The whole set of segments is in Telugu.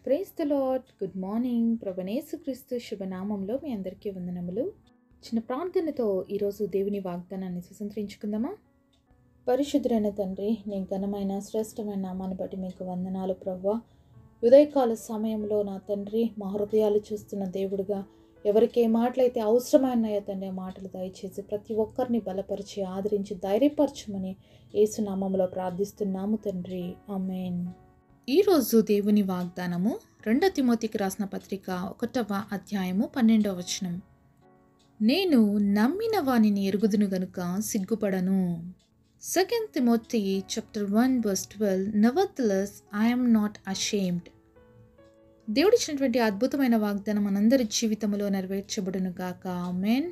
Praise the lord. Good morning. ప్రభువైన యేసుక్రీస్తు శుభనామంలో మీ అందరికీ వందనములు. చిన్న ప్రార్థనతో ఈరోజు దేవుని వాగ్దానాన్ని స్వతంత్రించుకుందామా? పరిశుద్ధుడైన తండ్రి, నీ ఘనమైన శ్రేష్టమైన నామాన్ని బట్టి మీకు వందనాలు ప్రభువా. ఉదయకాల సమయంలో నా తండ్రి, మా హృదయాలు చూస్తున్న దేవుడుగా ఎవరికి ఏ మాటలైతే అవసరమైనాయో తండ్రి, ఆ మాటలు దయచేసి ప్రతి ఒక్కరిని బలపరిచి ఆదరించి ధైర్యపరచమని యేసు నామములో ప్రార్థిస్తున్నాము తండ్రి. ఆమేన్. ఈరోజు దేవుని వాగ్దానము 2 తిమోతికి రాసిన పత్రిక 1వ అధ్యాయము 12వ వచనం. నేను నమ్మిన వానిని ఎరుగుదును గనుక సిగ్గుపడను. 2 Timothy chapter 1 verse 12. Nevertheless, I am not ashamed. దేవుడిచ్చినటువంటి అద్భుతమైన వాగ్దానం మనందరి జీవితంలో నెరవేర్చబడును గాక. ఆమేన్.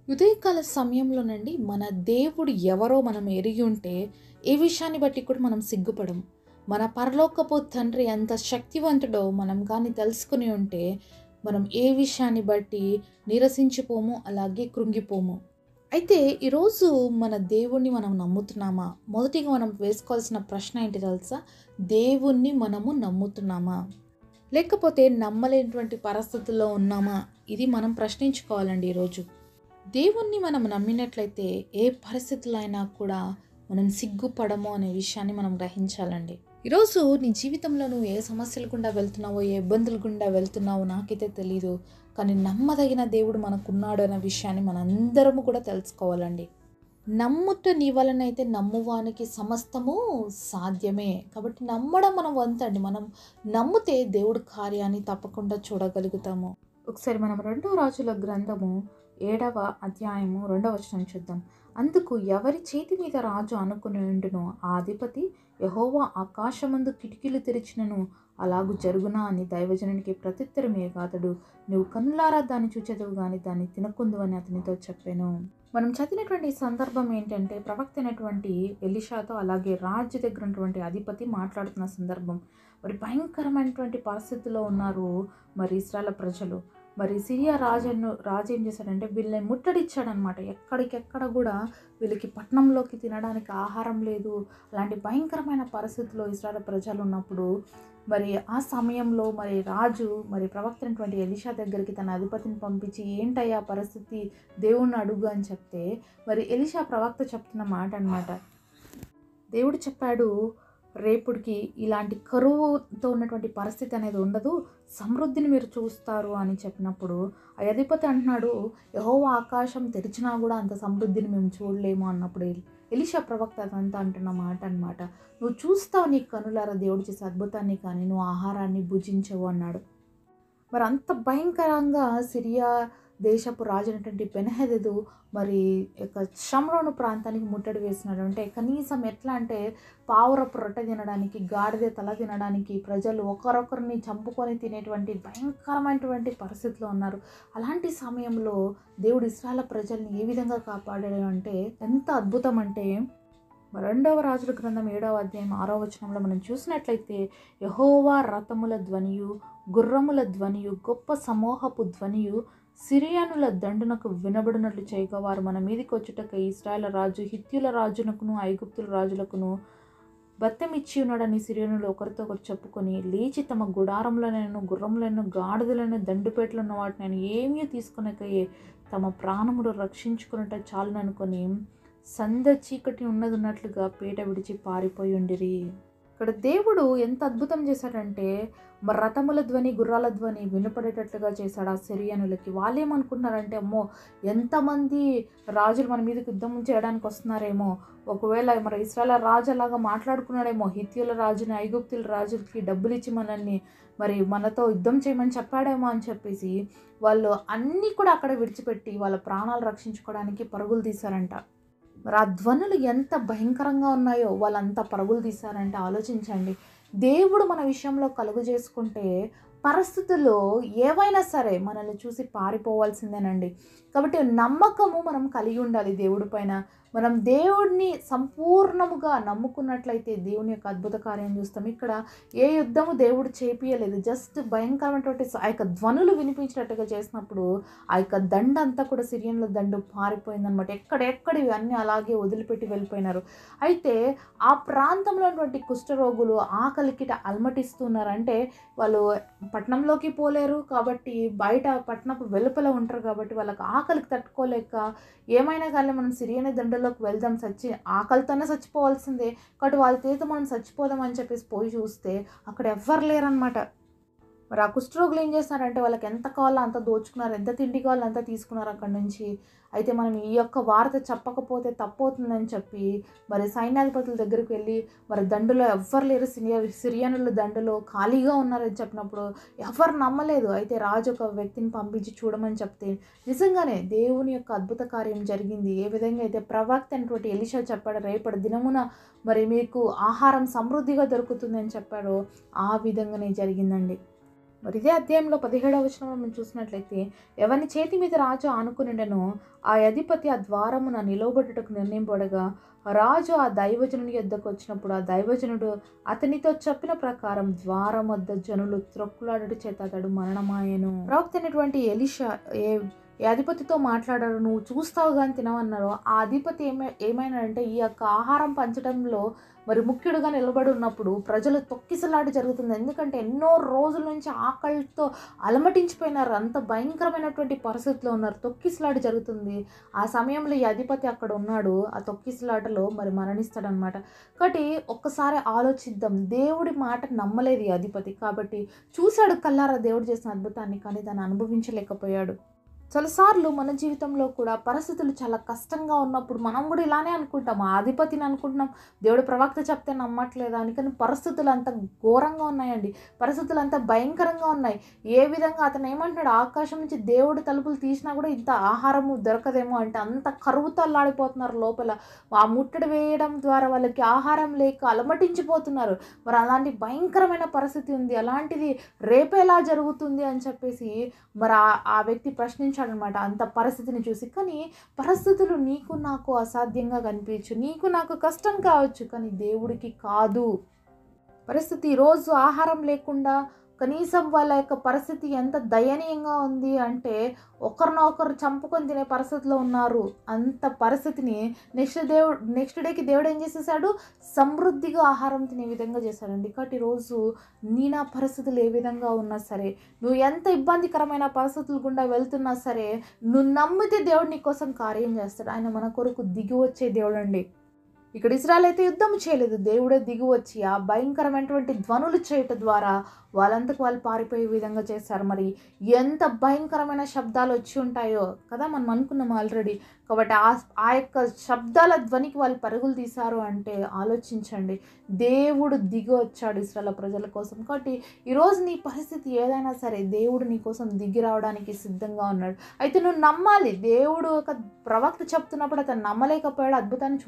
ఉదయకాల సమయంలోనండి మన దేవుడు ఎవరో మనం ఎరిగి ఉంటే ఏ విషయాన్ని బట్టి కూడా మనం సిగ్గుపడము. మన పరలోకపు తండ్రి ఎంత శక్తివంతుడో మనం కానీ తెలుసుకుని ఉంటే మనం ఏ విషయాన్ని బట్టి నిరసించిపోము, అలాగే కృంగిపోము. అయితే ఈరోజు మన దేవుణ్ణి మనం నమ్ముతున్నామా? మొదటిగా మనం వేసుకోవాల్సిన ప్రశ్న ఏంటి తెలుసా? దేవుణ్ణి మనము నమ్ముతున్నామా, లేకపోతే నమ్మలేనటువంటి పరిస్థితుల్లో ఉన్నామా? ఇది మనం ప్రశ్నించుకోవాలండి. ఈరోజు దేవుణ్ణి మనం నమ్మినట్లయితే ఏ పరిస్థితుల్లో అయినా కూడా మనం సిగ్గుపడము అనే విషయాన్ని మనం గ్రహించాలండి. ఈరోజు నీ జీవితంలో నువ్వు ఏ సమస్యల గుండా వెళ్తున్నావో, ఏ ఇబ్బందుల గుండా వెళ్తున్నావో నాకైతే తెలీదు, కానీ నమ్మదగిన దేవుడు మనకున్నాడు అనే విషయాన్ని మనందరము కూడా తెలుసుకోవాలండి. నమ్ముట నీ వలనైతే నమ్మువానికి సమస్తము సాధ్యమే. కాబట్టి నమ్మడం మనం వంతండి. మనం నమ్మితే దేవుడి కార్యాన్ని తప్పకుండా చూడగలుగుతాము. ఒకసారి మనం 2వ రాజుల గ్రంథము 7వ అధ్యాయము 2వ వచనం చూద్దాం. అందుకు ఎవరి చేతి మీద రాజు అనుకుని ఉండునో ఆ అధిపతి యెహోవా ఆకాశమందు కిటికీలు తెరిచినను అలాగు జరుగునా అని దైవజనునికి ప్రత్యుత్తరం ఇయ్యగాతడు. నువ్వు కన్నులారా దాన్ని చూచెదవు గాని దాన్ని తినకుందు అని అతనితో చెప్పాను. మనం చదివినటువంటి సందర్భం ఏంటంటే, ప్రవక్త అయినటువంటి ఎలీషాతో అలాగే రాజు దగ్గర ఉన్నటువంటి అధిపతి మాట్లాడుతున్న సందర్భం. మరి భయంకరమైనటువంటి పరిస్థితుల్లో ఉన్నారు మరి ఇశ్రాయేలు ప్రజలు. మరి సిరియా రాజు ఏం చేశాడంటే వీళ్ళని ముట్టడిచ్చాడనమాట. ఎక్కడికెక్కడ కూడా వీళ్ళకి పట్టణంలోకి తినడానికి ఆహారం లేదు. అలాంటి భయంకరమైన పరిస్థితుల్లో ఇశ్రాయేలు ప్రజలు ఉన్నప్పుడు మరి ఆ సమయంలో మరి రాజు మరి ప్రవక్త అయినటువంటి ఎలీషా దగ్గరికి తన అధిపతిని పంపించి, ఏంటయ్యా పరిస్థితి, దేవుణ్ణి అడుగు అని చెప్తే మరి ఎలీషా ప్రవక్త చెప్తున్న మాట అనమాట. దేవుడు చెప్పాడు, రేపుడికి ఇలాంటి కరువుతో ఉన్నటువంటి పరిస్థితి అనేది ఉండదు, సమృద్ధిని మీరు చూస్తారు అని చెప్పినప్పుడు ఆ అధిపతి అంటున్నాడు, యెహోవా ఆకాశం తెరిచినా కూడా అంత సమృద్ధిని మేము చూడలేము అన్నప్పుడు ఎలీషా ప్రవక్త అదంతా అంటున్న మాట అనమాట. నువ్వు చూస్తావు నీ కనులారా దేవుడు చేసే అద్భుతాన్ని, కానీ నువ్వు ఆహారాన్ని భుజించవు అన్నాడు. మరి అంత భయంకరంగా సిరియా దేశపు రాజు అయినటువంటి బెన్హదదు మరి షమ్రోను ప్రాంతానికి ముట్టడి వేసినాడు. అంటే కనీసం ఎట్లా అంటే పావురపు రొట్టె తినడానికి, గాడిద తల తినడానికి ప్రజలు ఒకరొకరిని చంపుకొని తినేటువంటి భయంకరమైనటువంటి పరిస్థితిలో ఉన్నారు. అలాంటి సమయంలో దేవుడు ఇశ్రాయేలు ప్రజల్ని ఏ విధంగా కాపాడాడు అంటే ఎంత అద్భుతం అంటే, 2వ రాజుల గ్రంథం 7వ అధ్యాయం 6వ వచనంలో మనం చూసినట్లయితే, యెహోవా రథముల ధ్వనియు, గుర్రముల ధ్వనియు, గొప్ప సమూహపు ధ్వనియు సిరియనుల దండునకు వినబడినట్లు చేయగా వారు మన మీదికి వచ్చుటకు ఇశ్రాయేలు రాజు హిత్యుల రాజునకును ఐగుప్తుల రాజులకును బత్తెమిచ్చి ఉన్నాడని సిరియనులు ఒకరితో ఒకరు చెప్పుకొని లేచి తమ గుడారములనైనా గుర్రములను గాడిదలను దండుపేటలు ఉన్న వాటిని ఏమీ తీసుకునకయే తమ ప్రాణములు రక్షించుకున్నట్టు చాలుననుకొని సంద చీకటి ఉన్నట్లుగా పీట విడిచి పారిపోయి ఉండిరి. ఇక్కడ దేవుడు ఎంత అద్భుతం చేశాడంటే, మరి రథముల ధ్వని, గుర్రాల ధ్వని వినపడేటట్లుగా చేశాడు ఆ సిరియనులకి. వాళ్ళు ఏమనుకున్నారంటే, అమ్మో ఎంతమంది రాజులు మన మీదకి యుద్ధం చేయడానికి వస్తున్నారేమో, ఒకవేళ మరి ఇశ్రాయేలు రాజు అలాగా మాట్లాడుకున్నాడేమో, హిత్యుల రాజుని ఐగుప్తుల రాజులకి డబ్బులు ఇచ్చి మనల్ని మరి మనతో యుద్ధం చేయమని చెప్పాడేమో అని చెప్పేసి వాళ్ళు అన్నీ కూడా అక్కడ విడిచిపెట్టి వాళ్ళ ప్రాణాలు రక్షించుకోవడానికి పరుగులు తీశారంట. మరి ఆ ధ్వనులు ఎంత భయంకరంగా ఉన్నాయో వాళ్ళంతా పరుగులు తీశారంటే ఆలోచించండి. దేవుడు మన విషయంలో కలుగు చేసుకుంటే పరిస్థితుల్లో ఏవైనా సరే మనల్ని చూసి పారిపోవాల్సిందేనండి. కాబట్టి నమ్మకము మనం కలిగి ఉండాలి దేవుడి పైన. మనం దేవుడిని సంపూర్ణముగా నమ్ముకున్నట్లయితే దేవుని యొక్క అద్భుత కార్యం చూస్తాం. ఇక్కడ ఏ యుద్ధము దేవుడు చేపియలేదు. జస్ట్ భయంకరమైనటువంటి ఆ యొక్క ధ్వనులు వినిపించినట్టుగా చేసినప్పుడు ఆ యొక్క దండ అంతా కూడా సిరియన్ల దండు పారిపోయిందనమాట. ఎక్కడెక్కడివి అన్నీ అలాగే వదిలిపెట్టి వెళ్ళిపోయినారు. అయితే ఆ ప్రాంతంలో ఉన్నటువంటి కుష్ఠరోగులు ఆకలికి అలమటిస్తున్నారు. అంటే వాళ్ళు పట్టణంలోకి పోలేరు కాబట్టి బయట పట్టణపు వెలుపల ఉంటారు కాబట్టి వాళ్ళకి ఆకలికి తట్టుకోలేక ఏమైనా కానీ మనం సిరియన్ దండలోకి వెళ్దాం, ఆకలితోనే చచ్చిపోవాల్సిందే కాబట్టి వాళ్ళ చేత మనం చచ్చిపోదాం అని చెప్పేసి పోయి చూస్తే అక్కడ ఎవ్వరు లేరనమాట. మరి ఆ కుష్ఠరోగులు ఏం చేస్తున్నారంటే వాళ్ళకి ఎంత కావాలో అంత దోచుకున్నారు, ఎంత తిండి కావాలో అంత తీసుకున్నారు అక్కడి నుంచి. అయితే మనం ఈ యొక్క వార్త చెప్పకపోతే తప్పవుతుందని చెప్పి మరి సైన్యాధిపతుల దగ్గరికి వెళ్ళి మరి దండులో ఎవ్వరు లేరు, సిరియనుల దండులో ఖాళీగా ఉన్నారని చెప్పినప్పుడు ఎవరు నమ్మలేదు. అయితే రాజు ఒక వ్యక్తిని పంపించి చూడమని చెప్తే నిజంగానే దేవుని యొక్క అద్భుత కార్యం జరిగింది. ఏ విధంగా అయితే ప్రవక్త అయినటువంటి ఎలీషా చెప్పాడు, రేపటి దినమున మరి మీకు ఆహారం సమృద్ధిగా దొరుకుతుందని చెప్పాడో ఆ విధంగానే జరిగిందండి. మరి ఇదే అధ్యాయంలో 17వ వచనంలో మనం చూసినట్లయితే, ఎవని చేతి మీద రాజు ఆనుకునిండెనో ఆ అధిపతి ఆ ద్వారమున నిలవబడుటకు నిర్ణయింపడగా రాజు ఆ దైవజనుని యొద్దకు వచ్చినప్పుడు ఆ దైవజనుడు అతనితో చెప్పిన ప్రకారం ద్వారం వద్ద జనులు త్రొక్కులాడుట చేత అతడు మరణమాయెను. ప్రవక్త అయినటువంటి ఎలీషా ఏ అధిపతితో మాట్లాడారు, నువ్వు చూస్తావు కానీ తినవన్నారు. ఆ అధిపతి ఏమైనాడంటే ఈ యొక్క ఆహారం పంచడంలో మరి ముఖ్యుడుగా నిలబడి ఉన్నప్పుడు ప్రజలు తొక్కిసలాట జరుగుతుంది. ఎందుకంటే ఎన్నో రోజుల నుంచి ఆకలితో అలమటించిపోయినారు, అంత భయంకరమైనటువంటి పరిస్థితిలో ఉన్నారు, తొక్కిసలాట జరుగుతుంది. ఆ సమయంలో ఈ అధిపతి అక్కడ ఉన్నాడు, ఆ తొక్కిసలాటలో మరి మరణిస్తాడనమాట. కాబట్టి ఒక్కసారి ఆలోచిద్దాం, దేవుడి మాట నమ్మలేదు ఈ అధిపతి. కాబట్టి చూశాడు కల్లారా దేవుడు చేసిన అద్భుతాన్ని, కానీ దాన్ని అనుభవించలేకపోయాడు. చాలాసార్లు మన జీవితంలో కూడా పరిస్థితులు చాలా కష్టంగా ఉన్నప్పుడు మనం కూడా ఇలానే అనుకుంటాం, ఆ అధిపతిని అనుకుంటున్నాం, దేవుడు ప్రవక్త చెప్తే నమ్మట్లేదా అని. కానీ పరిస్థితులు అంత ఘోరంగా ఉన్నాయండి, పరిస్థితులు అంత భయంకరంగా ఉన్నాయి. ఏ విధంగా అతను ఏమంటున్నాడు, ఆకాశం నుంచి దేవుడు తలుపులు తీసినా కూడా ఇంత ఆహారము దొరకదేమో అంటే అంత కరువుతో అల్లాడిపోతున్నారు లోపల. ఆ ముట్టడి వేయడం ద్వారా వాళ్ళకి ఆహారం లేక అలమటించిపోతున్నారు. మరి అలాంటి భయంకరమైన పరిస్థితి ఉంది, అలాంటిది రేపేలా జరుగుతుంది అని చెప్పేసి మరి ఆ వ్యక్తి ప్రశ్నించాడనమాట అంత పరిస్థితిని చూసి. కానీ పరిస్థితులు నీకు నాకు అసాధ్యంగా కనిపించు, నీకు నాకు కష్టం కావచ్చు, కానీ దేవుడికి కాదు. పరిస్థితి ఈరోజు ఆహారం లేకుండా కనీసం వాళ్ళ యొక్క పరిస్థితి ఎంత దయనీయంగా ఉంది అంటే ఒకరినొకరు చంపుకొని తినే పరిస్థితిలో ఉన్నారు. అంత పరిస్థితిని నెక్స్ట్ డేకి దేవుడు ఏం చేసేసాడు, సమృద్ధిగా ఆహారం తినే విధంగా చేశాడండి. కాబట్టి ఈరోజు నా పరిస్థితులు ఏ విధంగా ఉన్నా సరే, నువ్వు ఎంత ఇబ్బందికరమైన పరిస్థితులు గుండా వెళ్తున్నా సరే, నువ్వు నమ్మితే దేవుడు నీ కోసం కార్యం చేస్తాడు. ఆయన మన కొరకు దిగి వచ్చే దేవుడు అండి. ఇక్కడ ఇశ్రాయేలు అయితే యుద్ధం చేయలేదు, దేవుడే దిగి వచ్చి ఆ భయంకరమైనటువంటి ధ్వనులు చేయటం ద్వారా వాళ్ళంతకు వాళ్ళు పారిపోయే విధంగా చేశారు. మరి ఎంత భయంకరమైన శబ్దాలు వచ్చి ఉంటాయో కదా మనం అనుకున్నాం ఆల్రెడీ. కాబట్టి ఆ యొక్క శబ్దాల ధ్వనికి వాళ్ళు పరుగులు తీశారు అంటే ఆలోచించండి, దేవుడు దిగి వచ్చాడు ఇశ్రాయేలు ప్రజల కోసం. కాబట్టి ఈరోజు నీ పరిస్థితి ఏదైనా సరే దేవుడు నీ కోసం దిగి రావడానికి సిద్ధంగా ఉన్నాడు. అయితే నువ్వు నమ్మాలి. దేవుడు ఒక ప్రవక్త చెప్తున్నప్పుడు అతను నమ్మలేకపోయాడు, అద్భుతాన్ని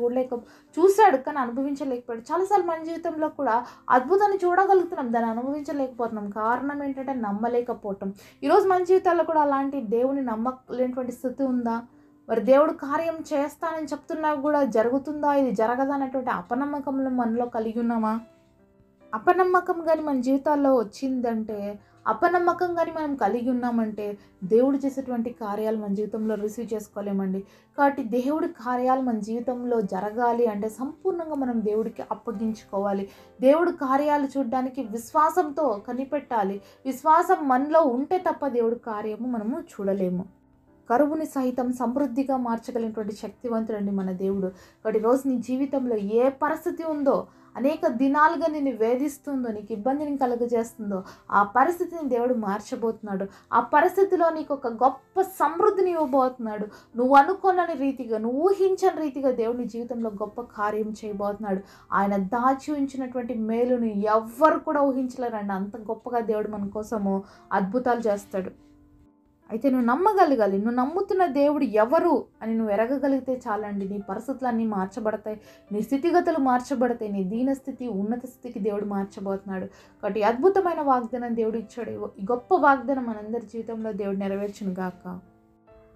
చూశాడు కానీ అనుభవించలేకపోయాడు. చాలాసార్లు మన జీవితంలో కూడా అద్భుతాన్ని చూడగలుగుతున్నాం, దాన్ని అనుభవించలేకపోతున్నాం. కారణం ఏంటంటే నమ్మలేకపోవటం. ఈరోజు మన జీవితాల్లో కూడా అలాంటి దేవుని నమ్మలేనటువంటి స్థితి ఉందా? మరి దేవుడు కార్యం చేస్తానని చెప్తున్నా కూడా జరుగుతుందా, ఇది జరగదా అనేటువంటి అపనమ్మకంలో మనలో కలిగి ఉన్నామా? అపనమ్మకం కానీ మన జీవితాల్లో వచ్చిందంటే, అపనమ్మకం కానీ మనం కలిగి ఉన్నామంటే దేవుడు చేసేటువంటి కార్యాలు మన జీవితంలో రిసీవ్ చేసుకోలేమండి. కాబట్టి దేవుడి కార్యాలు మన జీవితంలో జరగాలి అంటే సంపూర్ణంగా మనం దేవుడికి అప్పగించుకోవాలి. దేవుడి కార్యాలు చూడడానికి విశ్వాసంతో కనిపెట్టాలి. విశ్వాసం మనలో ఉంటే తప్ప దేవుడి కార్యము మనము చూడలేము. కరువుని సహితం సమృద్ధిగా మార్చగలిగినటువంటి శక్తివంతుడండి మన దేవుడు. కాబట్టి రోజు నీ జీవితంలో ఏ పరిస్థితి ఉందో, అనేక దినాలుగా నిన్ను వేధిస్తుందో, నీకు ఇబ్బందిని కలుగజేస్తుందో, ఆ పరిస్థితిని దేవుడు మార్చబోతున్నాడు. ఆ పరిస్థితిలో నీకు ఒక గొప్ప సమృద్ధిని ఇవ్వబోతున్నాడు. నువ్వు అనుకోని రీతిగా, నువ్వు ఊహించని రీతిగా దేవుడు నీ జీవితంలో గొప్ప కార్యం చేయబోతున్నాడు. ఆయన దాచి ఉంచినటువంటి మేలుని ఎవ్వరు కూడా ఊహించలేరండి. అంత గొప్పగా దేవుడు మన కోసము అద్భుతాలు చేస్తాడు. అయితే నువ్వు నమ్మగలగాలి. నువ్వు నమ్ముతున్న దేవుడు ఎవరు అని నువ్వు ఎరగగలిగితే చాలండి. నీ పరిస్థితులన్నీ మార్చబడతాయి, నీ స్థితిగతులు మార్చబడతాయి, నీ దీనస్థితి ఉన్నత స్థితికి దేవుడు మార్చబోతున్నాడు. కాబట్టి అద్భుతమైన వాగ్దానం దేవుడు ఇచ్చాడు. ఈ గొప్ప వాగ్దానం మనందరి జీవితంలో దేవుడు నెరవేర్చును గాక.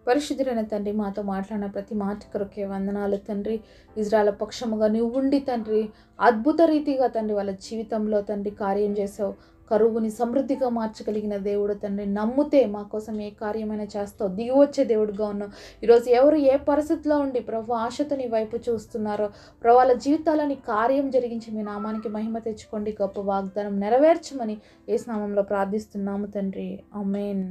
పరిశుద్ధుడైన తండ్రి, మాతో మాట్లాడిన ప్రతి మాట కొరకే వందనాలు తండ్రి. ఇజ్రాయెల్ పక్షముగా నువ్వు ఉండి తండ్రి అద్భుత రీతిగా తండ్రి వాళ్ళ జీవితంలో తండ్రి కార్యం చేసావు. కరువుని సమృద్ధిగా మార్చగలిగిన దేవుడు తండ్రి, నమ్మితే మా కోసం ఏ కార్యమైనా చేస్తావు. దిగి వచ్చే దేవుడుగా ఉన్నావు. ఈరోజు ఎవరు ఏ పరిస్థితిలో ఉండి ప్రభు ఆశతో నీ వైపు చూస్తున్నారో ప్రభు వాళ్ళ జీవితాలని కార్యం జరిగించి మీ నామానికి మహిమ తెచ్చుకోండి. గొప్ప వాగ్దానం నెరవేర్చమని యేసు నామములో ప్రార్థిస్తున్నాము తండ్రి. ఆమేన్.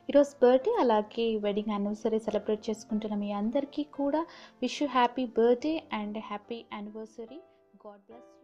ఈరోజు బర్త్డే అలాగే వెడ్డింగ్ యానివర్సరీ సెలబ్రేట్ చేసుకుంటున్న మీ అందరికీ కూడా wish you happy birthday and happy anniversary. God bless.